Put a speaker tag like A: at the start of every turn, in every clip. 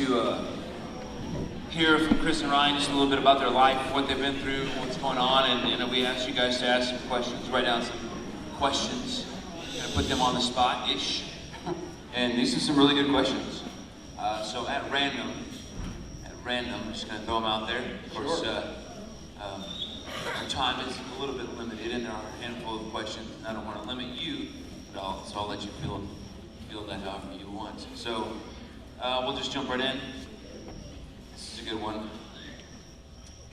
A: To hear from Chris and Ryan just a little bit about their life, what they've been through, what's going on, and we asked you guys to ask some questions, write down some questions, kind of put them on the spot-ish. And these are some really good questions. So at random, I'm just going to throw them out there. Of course, our time is a little bit limited in our handful of questions, and I don't want to limit you at all, so I'll let you feel that however you want. So we'll just jump right in. This is a good one.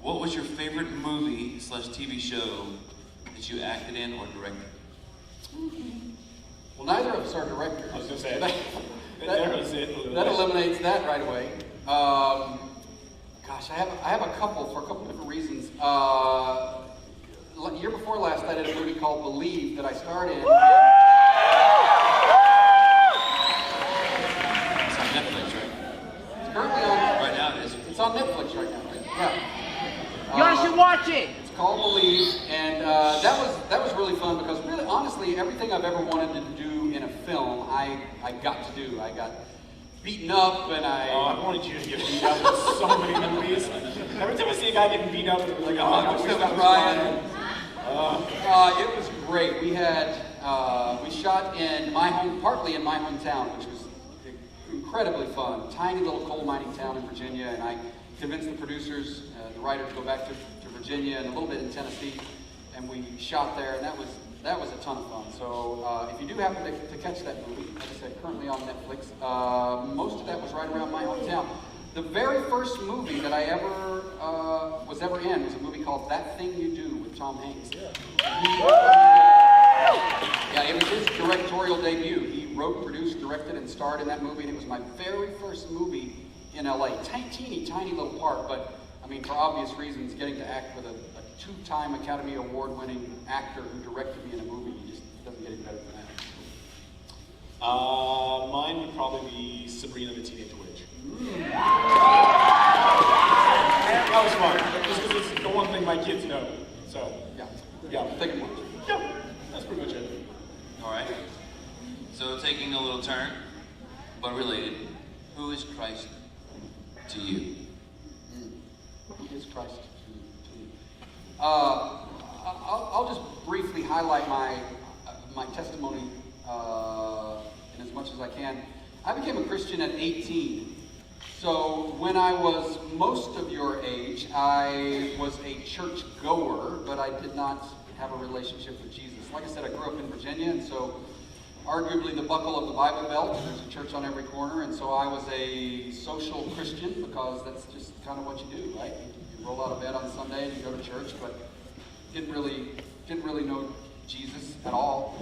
A: What was your favorite movie / TV show that you acted in or directed?
B: Well, neither of us are directors.
C: I was going to say,
B: that eliminates that right away. Gosh, I have a couple for a couple different reasons. Year before last, I did a movie called Believe that I starred in.
A: It's on Netflix, right?
B: It's currently on.
A: Right now it is.
B: It's on Netflix right now. Right? Yeah.
D: You guys should watch it.
B: It's called Believe, and that was really fun because really, honestly, everything I've ever wanted to do in a film, I got to do. I got beaten up, and
C: I wanted you to get beat up in so many movies. Every time I see a guy getting beat up, I'm like,
B: I wish that was Ryan. It was great. We shot in partly in my hometown, which was incredibly fun. Tiny little coal mining town in Virginia, and I convinced the producers, the writer, to go back to Virginia and a little bit in Tennessee, and we shot there, and that was a ton of fun. So if you do happen to catch that movie, like I said, currently on Netflix, most of that was right around my hometown. The very first movie that I was ever in was a movie called That Thing You Do with Tom Hanks. Yeah, it was his directorial debut. He wrote, produced, directed, and starred in that movie, and it was my very first movie in LA. Tiny little part, but I mean, for obvious reasons, getting to act with a two-time Academy Award-winning actor who directed me in a movie, just doesn't get any better than that.
C: Mine would probably be Sabrina the Teenage Witch. That was fun, just because it's the one thing my kids know. So, yeah,
B: Take one.
C: Yeah, that's pretty much it.
A: All right. So taking a little turn, but related, who is Christ to you?
B: Who is Christ to you? I'll just briefly highlight my testimony in as much as I can. I became a Christian at 18. So when I was most of your age, I was a church goer, but I did not have a relationship with Jesus. Like I said, I grew up in Virginia, and so arguably the buckle of the Bible Belt. There's a church on every corner, and so I was a social Christian because that's just kind of what you do, right? You roll out of bed on Sunday and you go to church, but didn't really know Jesus at all.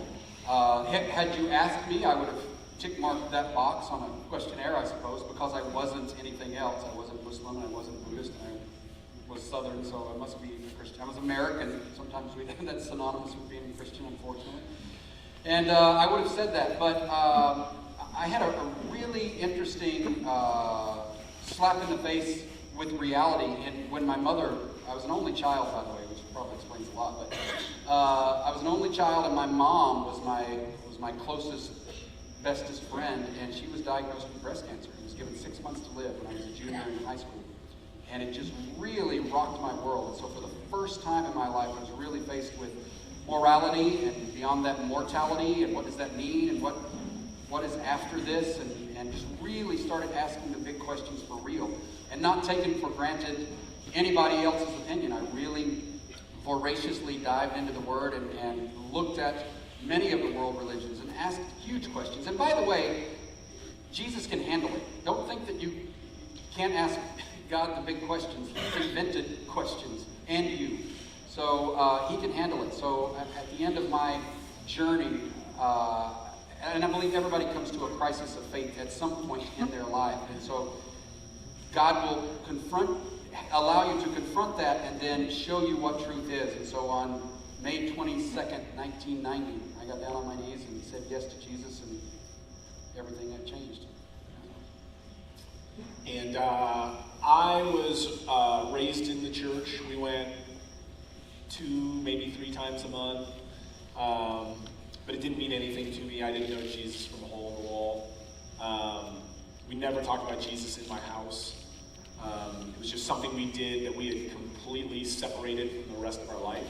B: Had you asked me, I would have tick marked that box on a questionnaire, I suppose, because I wasn't anything else. I wasn't Muslim, I wasn't Buddhist, and I was Southern, so I must be Christian. I was American. Sometimes that's synonymous with being a Christian, unfortunately. And I would have said that, but I had a really interesting slap in the face with reality. And when my mother, I was an only child, by the way, which probably explains a lot, but I was an only child, and my mom was my closest, bestest friend, and she was diagnosed with breast cancer. She was given 6 months to live when I was a junior in high school. And it just really rocked my world. And so for the first time in my life, I was really faced with morality and beyond that mortality, and what does that mean, and what is after this, and just really started asking the big questions for real, and not taking for granted anybody else's opinion. I really voraciously dived into the Word and looked at many of the world religions and asked huge questions. And by the way, Jesus can handle it. Don't think that you can't ask God the big questions. He invented questions, and you. So he can handle it. So at the end of my journey, and I believe everybody comes to a crisis of faith at some point in their life. And so God will allow you to confront that and then show you what truth is. And so on May 22nd, 1990, I got down on my knees and said yes to Jesus, and everything had changed.
C: And I was raised in the church. We went 2, maybe 3 times a month. But it didn't mean anything to me. I didn't know Jesus from a hole in the wall. We never talked about Jesus in my house. It was just something we did that we had completely separated from the rest of our life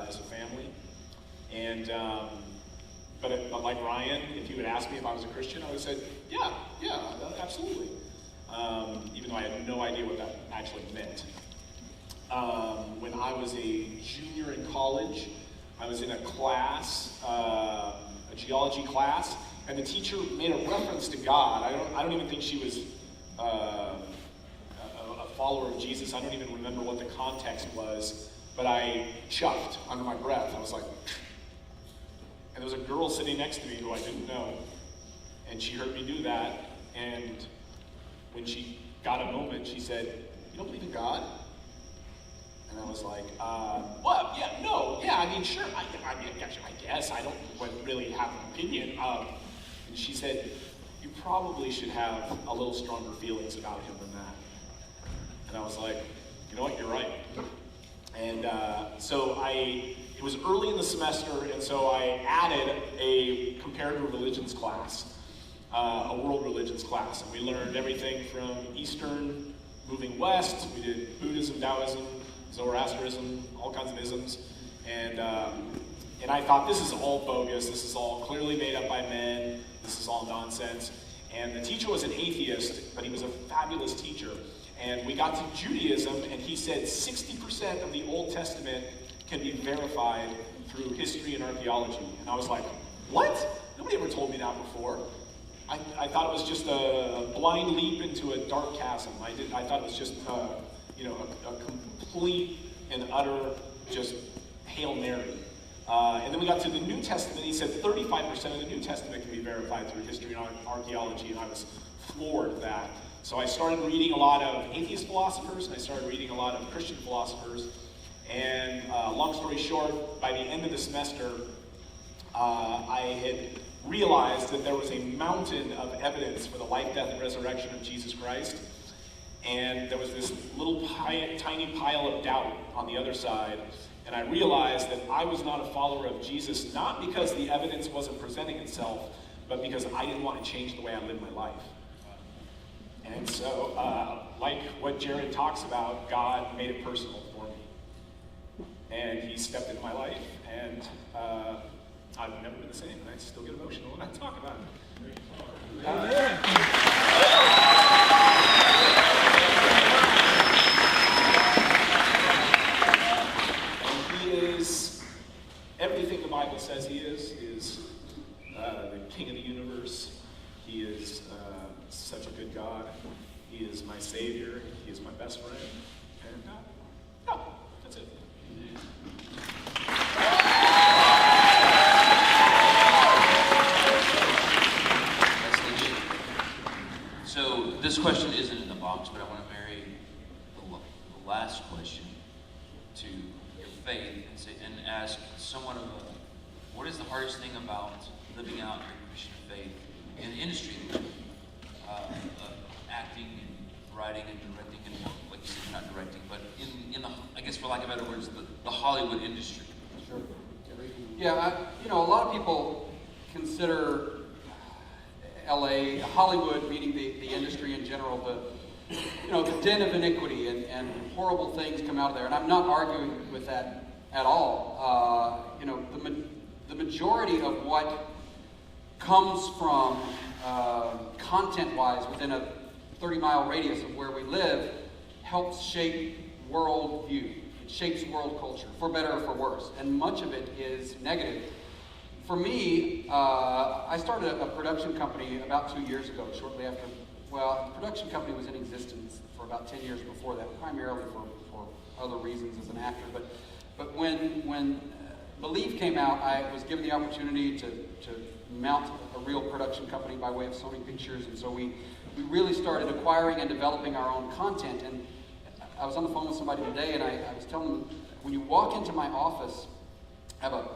C: as a family. And but like Ryan, if you would ask me if I was a Christian, I would have said, yeah, absolutely. Even though I had no idea what that actually meant. When I was a junior in college, I was in a class, a geology class, and the teacher made a reference to God. I don't even think she was a follower of Jesus. I don't even remember what the context was, but I chucked under my breath. I was like, and there was a girl sitting next to me who I didn't know, and she heard me do that, and when she got a moment, she said, "You don't believe in God?" And I was like, well, yeah, no, yeah, I mean, sure, I guess, I don't really have an opinion. And she said, "You probably should have a little stronger feelings about him than that." And I was like, you know what, you're right. And so it was early in the semester, and so I added a comparative religions class, a world religions class. And we learned everything from Eastern moving west. We did Buddhism, Taoism, Zoroastrianism, all kinds of isms. And I thought, this is all bogus. This is all clearly made up by men. This is all nonsense. And the teacher was an atheist, but he was a fabulous teacher. And we got to Judaism, and he said 60% of the Old Testament can be verified through history and archaeology. And I was like, what? Nobody ever told me that before. I thought it was just a blind leap into a dark chasm. I thought it was just a complete and utter just Hail Mary. And then we got to the New Testament. He said 35% of the New Testament can be verified through history and archaeology, and I was floored at that. So I started reading a lot of atheist philosophers, and I started reading a lot of Christian philosophers. And long story short, by the end of the semester, I had realized that there was a mountain of evidence for the life, death, and resurrection of Jesus Christ. And there was this little tiny pile of doubt on the other side. And I realized that I was not a follower of Jesus, not because the evidence wasn't presenting itself, but because I didn't want to change the way I lived my life. And so, like what Jared talks about, God made it personal for me. And he stepped into my life, and I've never been the same, and I still get emotional when I talk about it. He is everything the Bible says he is. He is the King of the universe. He is such a good God. He is my Savior. He is my best friend. And that's it.
A: So this question isn't in the box, but I want to marry the last question to your faith and ask somewhat of what is the hardest thing about living out your Christian faith in the industry, acting and writing and directing, and like you said, not directing, but in the, I guess for lack of better words, the Hollywood industry.
B: Sure. Yeah, a lot of people consider LA, Hollywood, meaning the industry in general, the den of iniquity, and horrible things come out of there. And I'm not arguing with that at all. The majority of what comes from content-wise within a 30-mile radius of where we live helps shape world view. It shapes world culture, for better or for worse. And much of it is negative. For me, I started a production company about 2 years ago, shortly after. Well, the production company was in existence for about 10 years before that, primarily for other reasons as an actor. But when Believe came out, I was given the opportunity to mount a real production company by way of Sony Pictures, and so we really started acquiring and developing our own content. And I was on the phone with somebody today, and I was telling them, when you walk into my office, I have a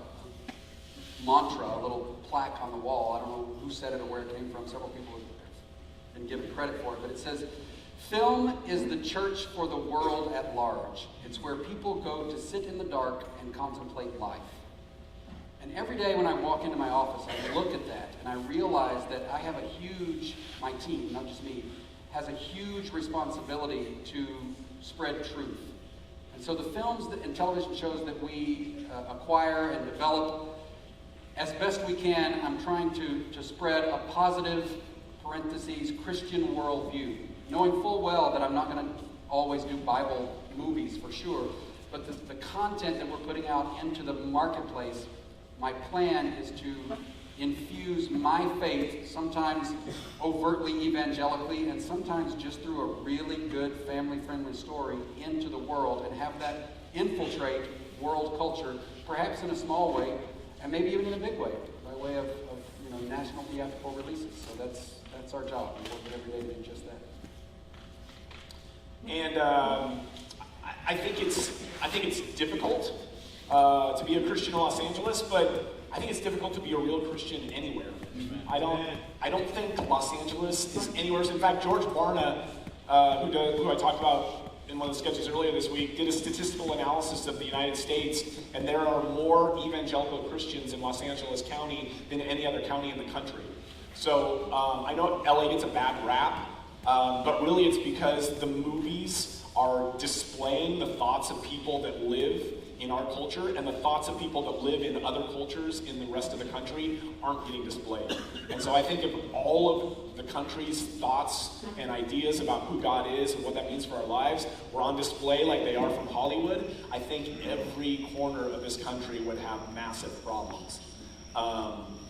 B: mantra, a little plaque on the wall. I don't know who said it or where it came from. Several people have been given credit for it, but it says, "Film is the church for the world at large. It's where people go to sit in the dark and contemplate life." And every day when I walk into my office, I look at that and I realize that I have my team, not just me, has a huge responsibility to spread truth. And so the films and television shows that we acquire and develop, as best we can, I'm trying to spread a positive, parentheses, Christian worldview, knowing full well that I'm not going to always do Bible movies for sure, but the content that we're putting out into the marketplace, my plan is to infuse my faith, sometimes overtly evangelically, and sometimes just through a really good family-friendly story, into the world, and have that infiltrate world culture, perhaps in a small way, and maybe even in a big way, by way of national theatrical releases. So that's our job. We work every day to do just that.
C: And I think it's difficult to be a Christian in Los Angeles, but I think it's difficult to be a real Christian anywhere. I don't think Los Angeles is anywhere. In fact, George Barna, who I talked about in one of the sketches earlier this week, did a statistical analysis of the United States, and there are more evangelical Christians in Los Angeles County than any other county in the country. So I know LA gets a bad rap, but really it's because the movies are displaying the thoughts of people that live in our culture, and the thoughts of people that live in other cultures in the rest of the country aren't getting displayed. And so I think if all of the country's thoughts and ideas about who God is and what that means for our lives were on display like they are from Hollywood, I think every corner of this country would have massive problems.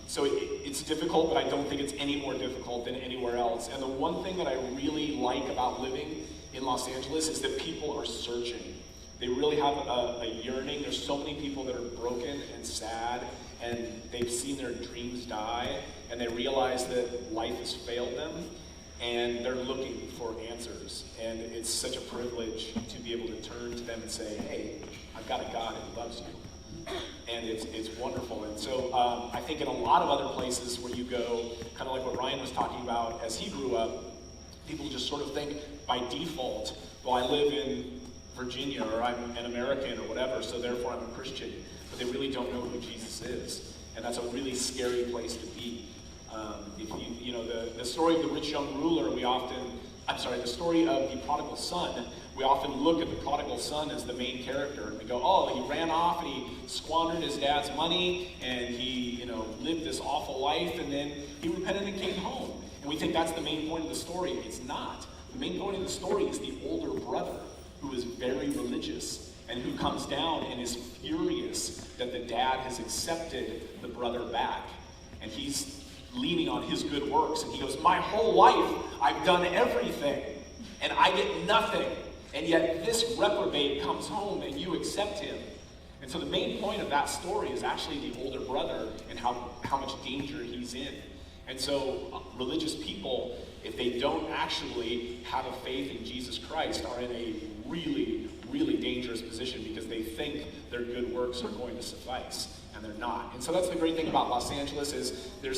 C: So it's difficult, but I don't think it's any more difficult than anywhere else. And the one thing that I really like about living in Los Angeles is that people are searching. They really have a yearning. There's so many people that are broken and sad, and they've seen their dreams die, and they realize that life has failed them, and they're looking for answers. And it's such a privilege to be able to turn to them and say, hey, I've got a God who loves you. And it's wonderful. And so I think in a lot of other places where you go, kind of like what Ryan was talking about as he grew up, people just sort of think by default, well, I live in Virginia, or I'm an American, or whatever, so therefore I'm a Christian. But they really don't know who Jesus is. And that's a really scary place to be. If the story of the rich young ruler, the story of the prodigal son, we often look at the prodigal son as the main character, and we go, oh, he ran off and he squandered his dad's money, and he, lived this awful life, and then he repented and came home. And we think that's the main point of the story. It's not. The main point of the story is the older brother, who is very religious, and who comes down and is furious that the dad has accepted the brother back. And he's leaning on his good works, and he goes, my whole life I've done everything, and I get nothing. And yet this reprobate comes home and you accept him. And so the main point of that story is actually the older brother and how much danger he's in. And so religious people, if they don't actually have a faith in Jesus Christ, are in a really, really dangerous position because they think their good works are going to suffice, and they're not. And so that's the great thing about Los Angeles is there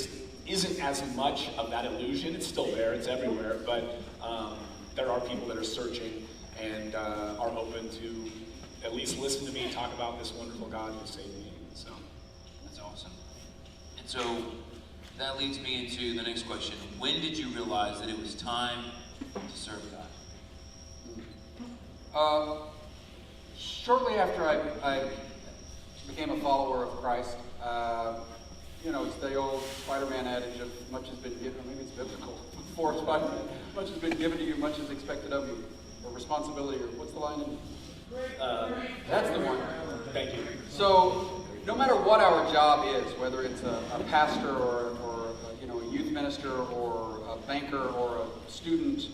C: isn't as much of that illusion. It's still there, it's everywhere, but there are people that are searching and are open to at least listen to me talk about this wonderful God who saved me. So
A: that's awesome. And so that leads me into the next question. When did you realize that it was time to serve God?
B: Shortly after I became a follower of Christ, it's the old Spider-Man adage of much has been given, maybe it's biblical, for Spider-Man, much has been given to you, much is expected of you, or responsibility, or what's the line? That's the one.
C: thank you.
B: So, no matter what our job is, whether it's a pastor or a youth minister or a banker or a student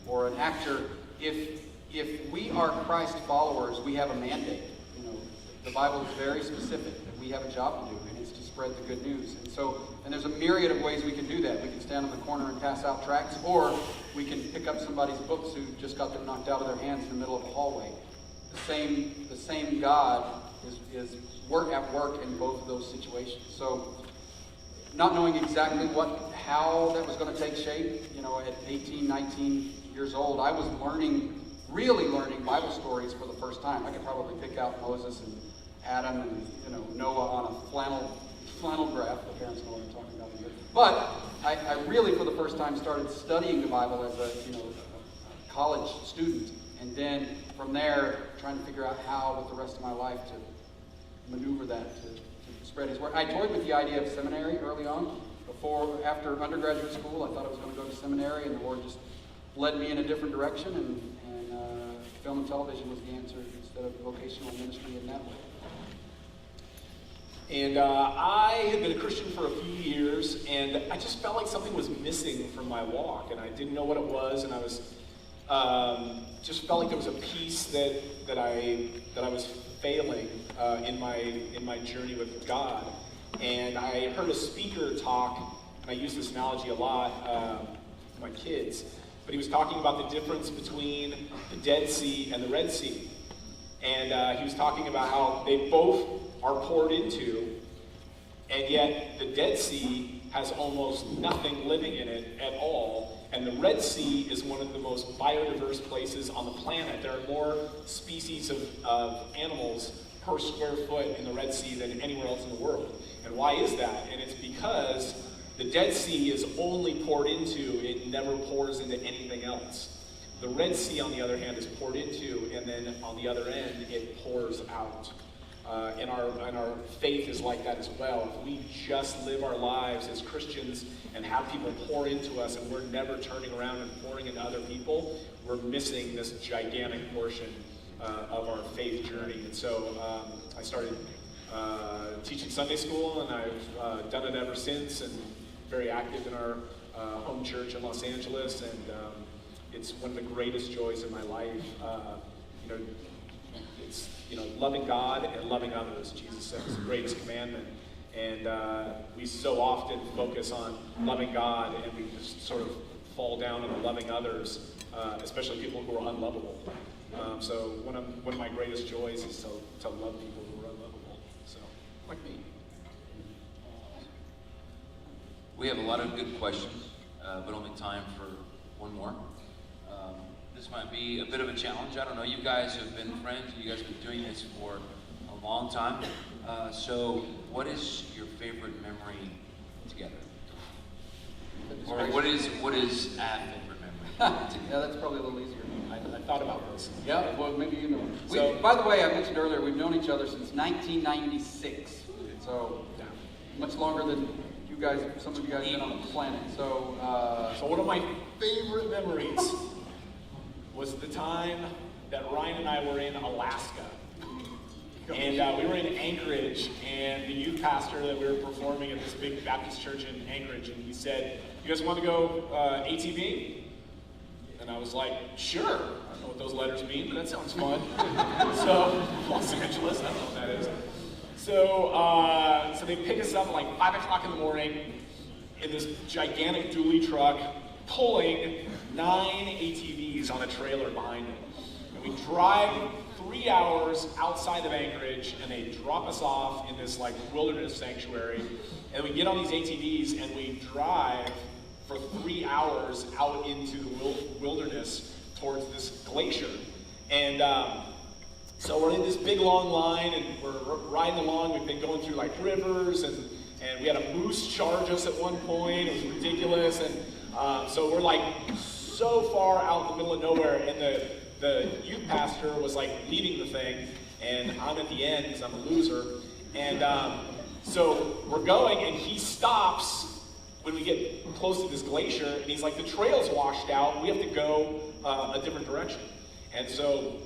B: or an actor, if we are Christ followers, we have a mandate. The Bible is very specific that we have a job to do, and it's to spread the good news. And there's a myriad of ways we can do that. We can stand on the corner and pass out tracts, or we can pick up somebody's books who just got them knocked out of their hands in the middle of a hallway. The same God is at work in both of those situations. So, not knowing exactly how that was going to take shape, at 18, 19 years old, I was really learning Bible stories for the first time. I could probably pick out Moses and Adam and Noah on a flannel flannel graph. The parents know what I'm talking about here. But I really, for the first time, started studying the Bible as a college student. And then from there, trying to figure out how, with the rest of my life, to maneuver that to spread His word. I toyed with the idea of seminary early on. After undergraduate school, I thought I was going to go to seminary, and the Lord just led me in a different direction, and film and television was the answer instead of vocational ministry in that way.
C: And I had been a Christian for a few years, and I just felt like something was missing from my walk, and I didn't know what it was, and I was just felt like there was a piece that I was failing in my journey with God. And I heard a speaker talk, and I use this analogy a lot to my kids, but he was talking about the difference between the Dead Sea and the Red Sea. And he was talking about how they both are poured into, and yet the Dead Sea has almost nothing living in it at all, and the Red Sea is one of the most biodiverse places on the planet. There are more species of animals per square foot in the Red Sea than anywhere else in the world. And why is that? And it's because the Dead Sea is only poured into, it never pours into anything else. The Red Sea, on the other hand, is poured into, and then on the other end, it pours out. And our faith is like that as well. If we just live our lives as Christians and have people pour into us, and we're never turning around and pouring into other people, we're missing this gigantic portion of our faith journey. And so I started teaching Sunday school, and I've done it ever since, and very active in our home church in Los Angeles, and it's one of the greatest joys in my life. It's loving God and loving others. Jesus said it's the greatest commandment, and we so often focus on loving God, and we just sort of fall down on loving others, especially people who are unlovable. So one of my greatest joys is to love people who are unlovable. So, like me.
A: We have a lot of good questions, but only time for one more. This might be a bit of a challenge. I don't know. You guys have been friends. You guys have been doing this for a long time. So what is your favorite memory together? Or what is a favorite memory together?
B: Yeah, that's probably a little easier.
C: I thought about this.
B: Yeah, well, maybe you know. By the way, I mentioned earlier, we've known each other since 1996. So, much longer than you guys, some of you guys have been on the planet. So
C: one of my favorite memories was the time that Ryan and I were in Alaska. And we were in Anchorage, and the youth pastor that we were performing at this big Baptist church in Anchorage, and he said, "You guys want to go ATV?" And I was like, "Sure." I don't know what those letters mean, but that sounds fun. So, Los Angeles, I don't know what that is. So they pick us up at like 5 o'clock in the morning in this gigantic dually truck, pulling 9 ATVs on a trailer behind it. And we drive 3 hours outside of Anchorage, and they drop us off in this like wilderness sanctuary. And we get on these ATVs, and we drive for 3 hours out into the wilderness towards this glacier. And so we're in this big long line, and we're riding along. We've been going through like rivers, and we had a moose charge us at one point. It was ridiculous. And so we're like so far out in the middle of nowhere, and the youth pastor was like leading the thing, and I'm at the end because I'm a loser. And so we're going, and he stops when we get close to this glacier, and he's like, "The trail's washed out. We have to go a different direction." And so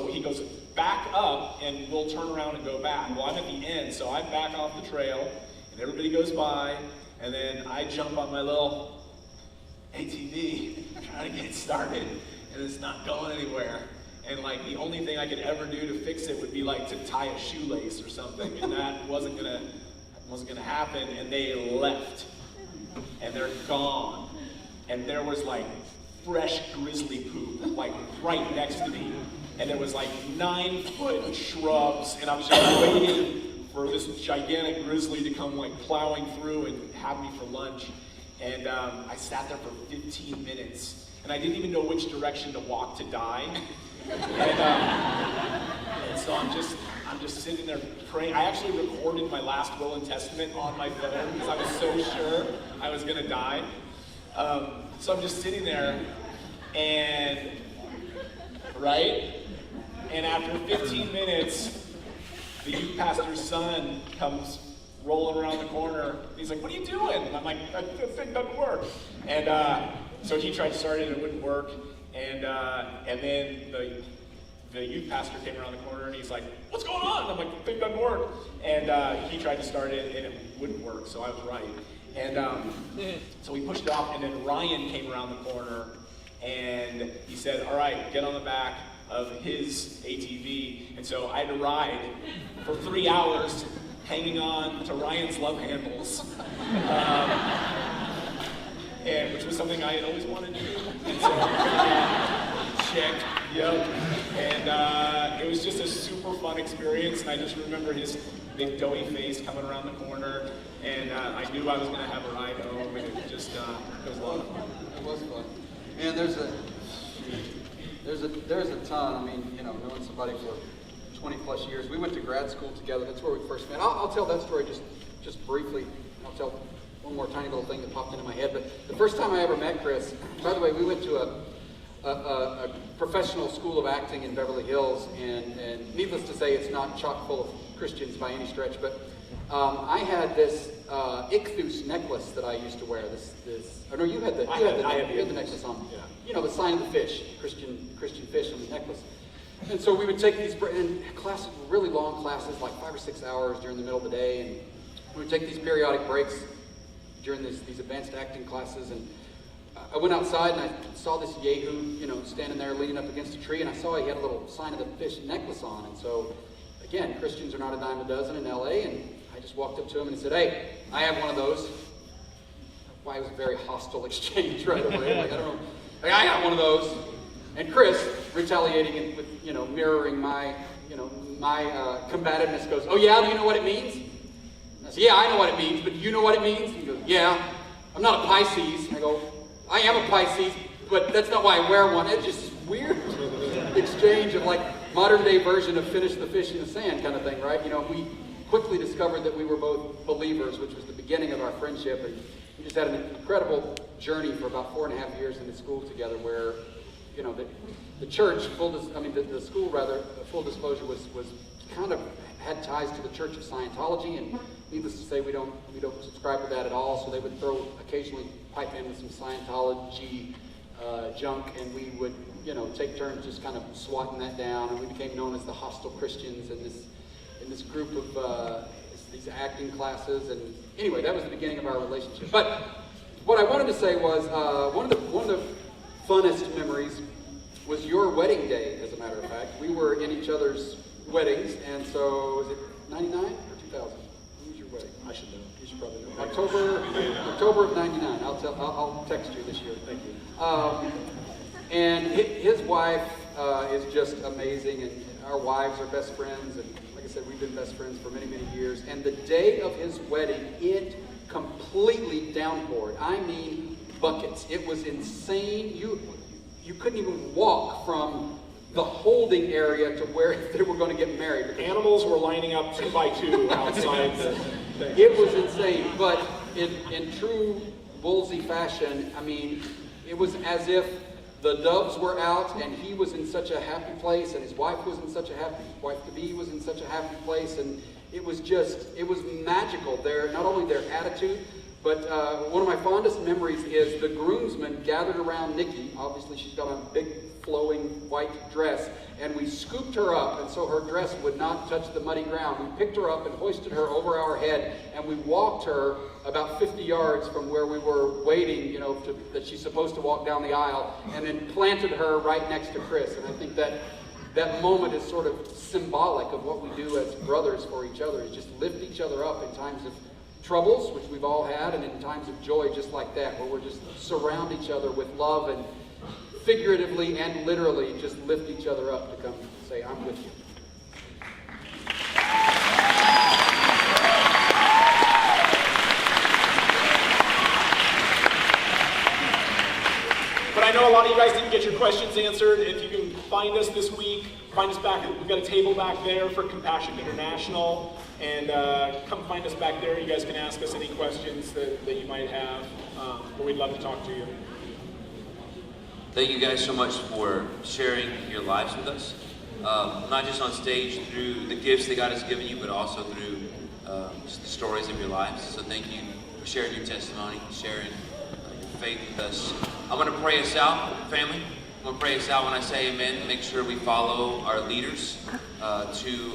C: he goes, "Back up, and we'll turn around and go back." Well, I'm at the end, so I back off the trail, and everybody goes by, and then I jump on my little ATV, trying to get it started, and it's not going anywhere. And like the only thing I could ever do to fix it would be like to tie a shoelace or something, and that wasn't gonna happen. And they left, and they're gone. And there was like fresh grizzly poop, like right next to me, and there was like 9-foot shrubs, and I was just waiting for this gigantic grizzly to come like plowing through and have me for lunch. And I sat there for 15 minutes, and I didn't even know which direction to walk to die. And so I'm just sitting there praying. I actually recorded my last will and testament on my phone because I was so sure I was gonna die. So I'm just sitting there, and after 15 minutes, the youth pastor's son comes rolling around the corner. He's like, "What are you doing?" And I'm like, "That thing doesn't work." And so he tried to start it, and it wouldn't work. And then the youth pastor came around the corner, and he's like, "What's going on?" And I'm like, "The thing doesn't work." And he tried to start it, and it wouldn't work, so I was right. And so we pushed it off, and then Ryan came around the corner, and he said, "All right, get on the back of his ATV." And so I had to ride for 3 hours hanging on to Ryan's love handles, and which was something I had always wanted to do. And so, check, yep. And it was just a super fun experience, and I just remember his big doughy face coming around the corner, and I knew I was going to have a ride home, and it was a lot of fun.
B: It was fun. Man, there's a ton. I mean, knowing somebody for 20 plus years. We went to grad school together. That's where we first met. I'll tell that story just briefly. I'll tell one more tiny little thing that popped into my head. But the first time I ever met Chris, by the way, we went to a professional school of acting in Beverly Hills, and needless to say, it's not chock full of Christians by any stretch, but I had this ichthus necklace that I used to wear. You had the necklace on.
C: Yeah.
B: The sign of the fish, Christian fish on the necklace. And so we would take these classes, really long classes, like 5 or 6 hours during the middle of the day, and we would take these periodic breaks during these advanced acting classes. And I went outside and I saw this yahoo, standing there leaning up against a tree, and I saw he had a little sign of the fish necklace on. And so, again, Christians are not a dime a dozen in LA, and I just walked up to him and said, "Hey, I have one of those." Why, it was a very hostile exchange right away. Like, I don't know. Like, I got one of those. And Chris, retaliating with, mirroring my combativeness, goes, "Oh yeah, do you know what it means?" And I said, "Yeah, I know what it means, but do you know what it means?" He goes, "Yeah, I'm not a Pisces." And I go, "I am a Pisces, but that's not why I wear one." It's just this weird exchange of like modern day version of finish the fish in the sand kind of thing, right? We quickly discovered that we were both believers, which was the beginning of our friendship, and we just had an incredible journey for about 4.5 years in the school together, where the church, the school rather, full disclosure, was kind of had ties to the Church of Scientology, and needless to say, we don't subscribe to that at all. So they would occasionally pipe in with some Scientology junk, and we would take turns just kind of swatting that down, and we became known as the hostile Christians in this group of these acting classes. And anyway, that was the beginning of our relationship. But what I wanted to say was one of the funnest memories was your wedding day, as a matter of fact. We were in each other's weddings, and so, was it 99 or 2000? When was your wedding?
C: I should know.
B: You should probably know. October of 99. I'll text you this year. Thank you. And his wife is just amazing, and our wives are best friends, and like I said, we've been best friends for many, many years. And the day of his wedding, it completely downpoured. I mean, buckets. It was insane. You couldn't even walk from the holding area to where they were going to get married.
C: Animals were lining up 2 by 2 outside the thing.
B: It was insane, but in true Woolsey fashion, I mean, it was as if the doves were out, and he was in such a happy place, and his wife was in such a happy, wife-to-be was in such a happy place, and it was magical. Not only their attitude, but one of my fondest memories is the groomsmen gathered around Nikki. Obviously, she's got on a big, flowing white dress, and we scooped her up, and so her dress would not touch the muddy ground. We picked her up and hoisted her over our head, and we walked her about 50 yards from where we were waiting, that she's supposed to walk down the aisle, and then planted her right next to Chris. And I think that moment is sort of symbolic of what we do as brothers for each other, is just lift each other up in times of troubles, which we've all had, and in times of joy, just like that, where we're just surround each other with love, and figuratively and literally just lift each other up to come say, "I'm with you."
C: But I know a lot of you guys didn't get your questions answered. If you can find us this week, find us back. We've got a table back there for Compassion International. And come find us back there. You guys can ask us any questions that you might have. But we'd love to talk to you.
A: Thank you guys so much for sharing your lives with us. Not just on stage through the gifts that God has given you, but also through just the stories of your lives. So thank you for sharing your testimony, sharing your faith with us. I'm going to pray us out, family. I'm going to pray us out when I say amen. Make sure we follow our leaders to